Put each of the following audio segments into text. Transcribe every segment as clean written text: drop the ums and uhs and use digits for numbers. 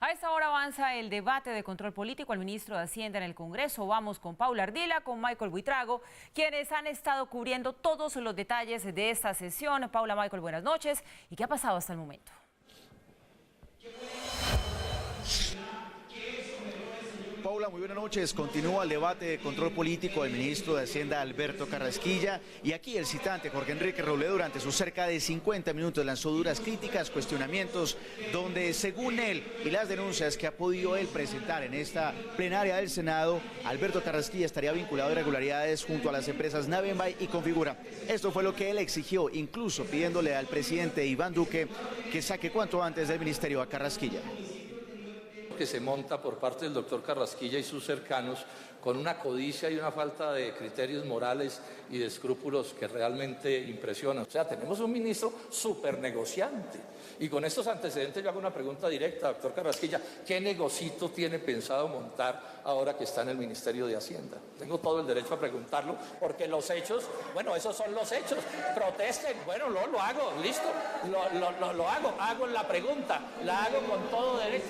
A esta hora avanza el debate de control político al ministro de Hacienda en el Congreso. Vamos con Paula Ardila, con Michael Buitrago, quienes han estado cubriendo todos los detalles de esta sesión. Paula, Michael, buenas noches. ¿Y qué ha pasado hasta el momento? Paula, muy buenas noches. Continúa el debate de control político del ministro de Hacienda, Alberto Carrasquilla. Y aquí el citante, Jorge Enrique Robledo, durante sus cerca de 50 minutos lanzó duras críticas, cuestionamientos, donde según él y las denuncias que ha podido él presentar en esta plenaria del Senado, Alberto Carrasquilla estaría vinculado a irregularidades junto a las empresas Navenbay y Configura. Esto fue lo que él exigió, incluso pidiéndole al presidente Iván Duque que saque cuanto antes del ministerio a Carrasquilla. Que se monta por parte del doctor Carrasquilla y sus cercanos con una codicia y una falta de criterios morales y de escrúpulos que realmente impresionan. O sea, tenemos un ministro súper negociante. Y con estos antecedentes yo hago una pregunta directa, doctor Carrasquilla, ¿qué negocito tiene pensado montar ahora que está en el Ministerio de Hacienda? Tengo todo el derecho a preguntarlo, porque los hechos, bueno, esos son los hechos. Protesten, bueno, lo hago, listo, lo hago la pregunta, la hago con todo derecho.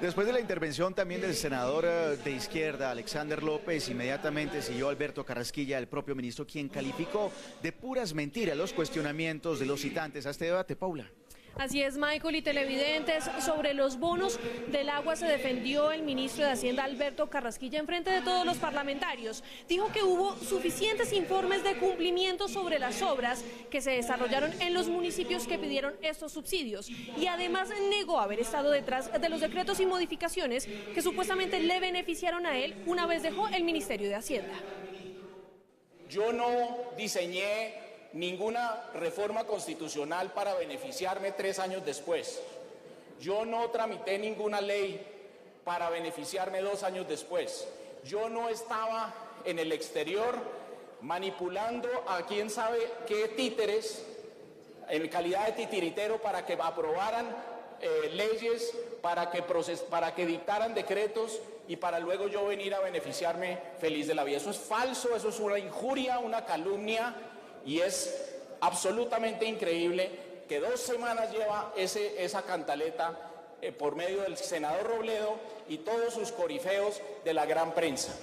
Después de la intervención también del senador de izquierda, Alexander López, inmediatamente siguió Alberto Carrasquilla, el propio ministro, quien calificó de puras mentiras los cuestionamientos de los citantes a este debate. Paula. Así es, Michael, y televidentes, sobre los bonos del agua se defendió el ministro de Hacienda, Alberto Carrasquilla, en frente de todos los parlamentarios. Dijo que hubo suficientes informes de cumplimiento sobre las obras que se desarrollaron en los municipios que pidieron estos subsidios, y además negó haber estado detrás de los decretos y modificaciones que supuestamente le beneficiaron a él una vez dejó el Ministerio de Hacienda. Yo no diseñé ninguna reforma constitucional para beneficiarme 3 años después. Yo no tramité ninguna ley para beneficiarme 2 años después. Yo no estaba en el exterior manipulando a quién sabe qué títeres en calidad de titiritero para que aprobaran leyes, para que dictaran decretos y para luego yo venir a beneficiarme feliz de la vida. Eso es falso, eso es una injuria, una calumnia. Y es absolutamente increíble que 2 semanas lleva esa cantaleta por medio del senador Robledo y todos sus corifeos de la gran prensa.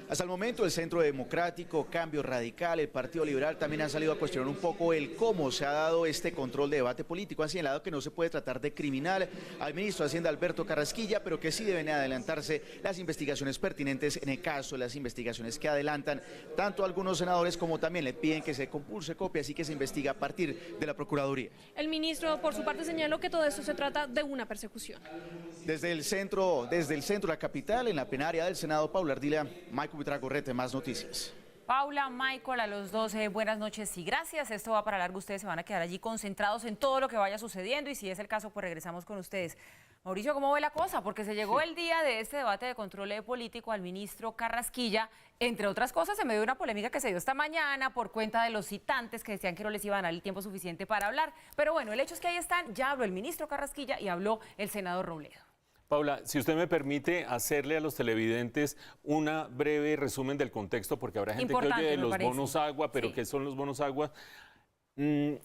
Hasta el momento el Centro Democrático, Cambio Radical, el Partido Liberal también han salido a cuestionar un poco el cómo se ha dado este control de debate político. Han señalado que no se puede tratar de criminal al ministro de Hacienda, Alberto Carrasquilla, pero que sí deben adelantarse las investigaciones pertinentes en el caso de las investigaciones que adelantan tanto algunos senadores como también le piden que se compulse copias y que se investigue a partir de la Procuraduría. El ministro, por su parte, señaló que todo esto se trata de una persecución. Desde el centro de la capital, en la plenaria del Senado, Paula Ardila, Michael Buitrago, más noticias. Paula, Michael, a los dos, buenas noches y gracias. Esto va para largo, ustedes se van a quedar allí concentrados en todo lo que vaya sucediendo y si es el caso, pues regresamos con ustedes. Mauricio, ¿cómo ve la cosa? Porque se llegó el día de este debate de control político al ministro Carrasquilla, entre otras cosas, en medio de una polémica que se dio esta mañana por cuenta de los citantes que decían que no les iban a dar el tiempo suficiente para hablar. Pero bueno, el hecho es que ahí están, ya habló el ministro Carrasquilla y habló el senador Robledo. Paula, si usted me permite hacerle a los televidentes una breve resumen del contexto, porque habrá gente que oye de los bonos agua, pero ¿qué son los bonos agua?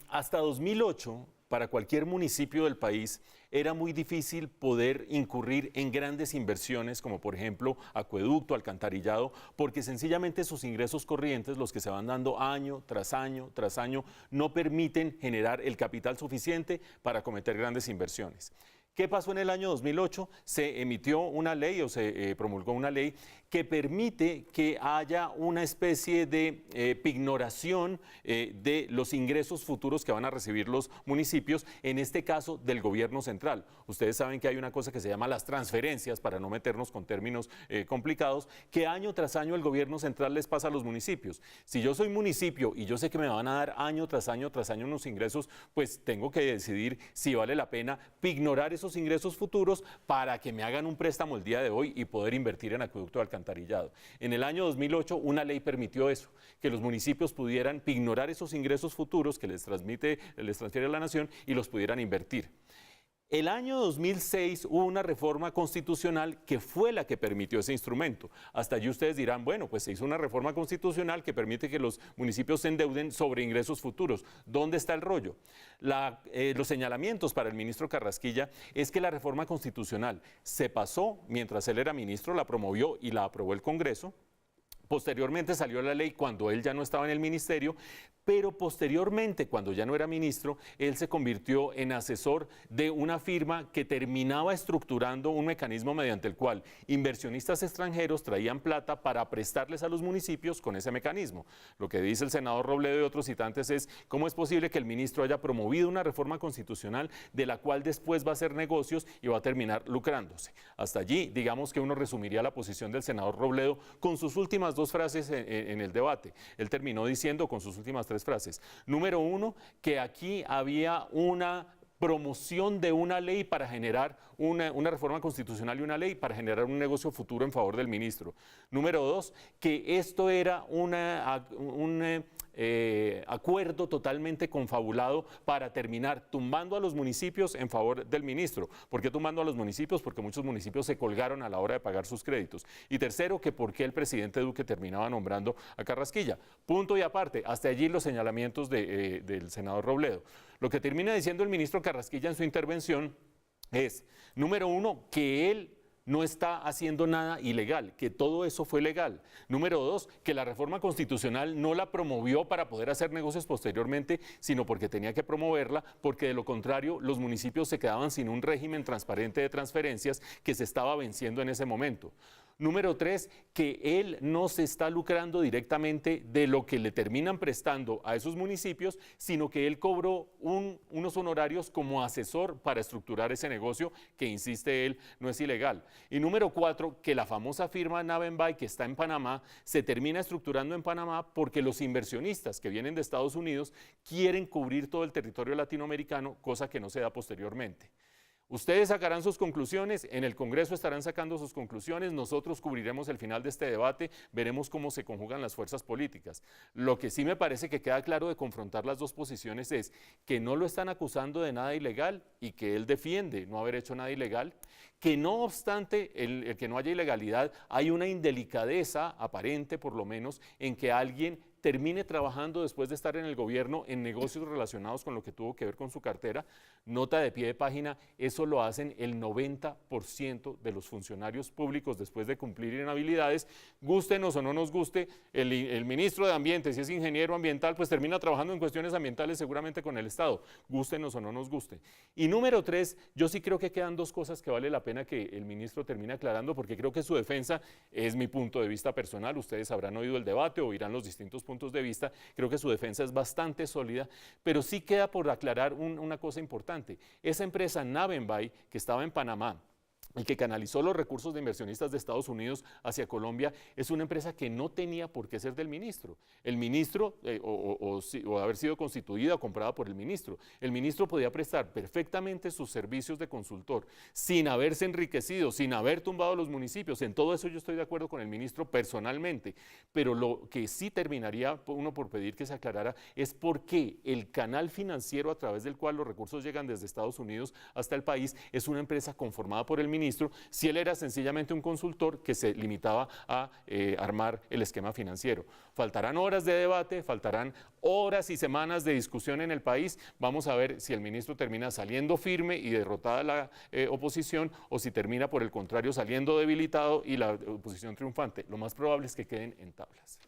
Hasta 2008, para cualquier municipio del país, era muy difícil poder incurrir en grandes inversiones, como por ejemplo acueducto, alcantarillado, porque sencillamente sus ingresos corrientes, los que se van dando año tras año tras año, no permiten generar el capital suficiente para cometer grandes inversiones. ¿Qué pasó en el año 2008? Se emitió una ley o se promulgó una ley que permite que haya una especie de pignoración de los ingresos futuros que van a recibir los municipios, en este caso del gobierno central. Ustedes saben que hay una cosa que se llama las transferencias, para no meternos con términos complicados, que año tras año el gobierno central les pasa a los municipios. Si yo soy municipio y yo sé que me van a dar año tras año unos ingresos, pues tengo que decidir si vale la pena pignorar esos ingresos futuros para que me hagan un préstamo el día de hoy y poder invertir en acueducto de alcantarillado. En el año 2008 una ley permitió eso, que los municipios pudieran pignorar esos ingresos futuros que les transfiere la nación y los pudieran invertir. El año 2006 hubo una reforma constitucional que fue la que permitió ese instrumento. Hasta allí ustedes dirán, bueno, pues se hizo una reforma constitucional que permite que los municipios se endeuden sobre ingresos futuros. ¿Dónde está el rollo? Los señalamientos para el ministro Carrasquilla es que la reforma constitucional se pasó mientras él era ministro, la promovió y la aprobó el Congreso. Posteriormente salió la ley cuando él ya no estaba en el ministerio, pero posteriormente, cuando ya no era ministro, él se convirtió en asesor de una firma que terminaba estructurando un mecanismo mediante el cual inversionistas extranjeros traían plata para prestarles a los municipios con ese mecanismo. Lo que dice el senador Robledo y otros citantes es cómo es posible que el ministro haya promovido una reforma constitucional de la cual después va a hacer negocios y va a terminar lucrándose. Hasta allí, digamos que uno resumiría la posición del senador Robledo con sus últimas dos frases en el debate. Él terminó diciendo con sus últimas tres frases. Número uno, que aquí había una promoción de una ley para generar una reforma constitucional y una ley para generar un negocio futuro en favor del ministro. Número dos, que esto era un acuerdo totalmente confabulado para terminar tumbando a los municipios en favor del ministro. ¿Por qué tumbando a los municipios? Porque muchos municipios se colgaron a la hora de pagar sus créditos. Y tercero, que por qué el presidente Duque terminaba nombrando a Carrasquilla. Punto y aparte, hasta allí los señalamientos del senador Robledo. Lo que termina diciendo el ministro Carrasquilla en su intervención es, número uno, que él no está haciendo nada ilegal, que todo eso fue legal. Número dos, que la reforma constitucional no la promovió para poder hacer negocios posteriormente, sino porque tenía que promoverla, porque de lo contrario los municipios se quedaban sin un régimen transparente de transferencias que se estaba venciendo en ese momento. Número tres, que él no se está lucrando directamente de lo que le terminan prestando a esos municipios, sino que él cobró unos honorarios como asesor para estructurar ese negocio, que insiste él, no es ilegal. Y número cuatro, que la famosa firma Navenbay, que está en Panamá, se termina estructurando en Panamá porque los inversionistas que vienen de Estados Unidos quieren cubrir todo el territorio latinoamericano, cosa que no se da posteriormente. Ustedes sacarán sus conclusiones, en el Congreso estarán sacando sus conclusiones, nosotros cubriremos el final de este debate, veremos cómo se conjugan las fuerzas políticas. Lo que sí me parece que queda claro de confrontar las dos posiciones es que no lo están acusando de nada ilegal y que él defiende no haber hecho nada ilegal, que no obstante el que no haya ilegalidad, hay una indelicadeza aparente por lo menos en que alguien termine trabajando después de estar en el gobierno en negocios relacionados con lo que tuvo que ver con su cartera. Nota de pie de página, eso lo hacen el 90% de los funcionarios públicos después de cumplir inhabilidades. Gústenos o no nos guste, el ministro de Ambiente, si es ingeniero ambiental, pues termina trabajando en cuestiones ambientales seguramente con el Estado. Gústenos o no nos guste. Y número tres, yo sí creo que quedan dos cosas que vale la pena que el ministro termine aclarando, porque creo que su defensa es mi punto de vista personal. Ustedes habrán oído el debate o oirán los distintos puntos de vista, creo que su defensa es bastante sólida, pero sí queda por aclarar una cosa importante. Esa empresa Navenbay, que estaba en Panamá y que canalizó los recursos de inversionistas de Estados Unidos hacia Colombia, es una empresa que no tenía por qué ser del ministro. El ministro, o haber sido constituida o comprada por el ministro podía prestar perfectamente sus servicios de consultor, sin haberse enriquecido, sin haber tumbado los municipios. En todo eso yo estoy de acuerdo con el ministro personalmente, pero lo que sí terminaría uno por pedir que se aclarara es por qué el canal financiero a través del cual los recursos llegan desde Estados Unidos hasta el país es una empresa conformada por el ministro, si él era sencillamente un consultor que se limitaba a armar el esquema financiero. Faltarán horas de debate, faltarán horas y semanas de discusión en el país. Vamos a ver si el ministro termina saliendo firme y derrotada la oposición, o si termina por el contrario saliendo debilitado y la oposición triunfante. Lo más probable es que queden en tablas.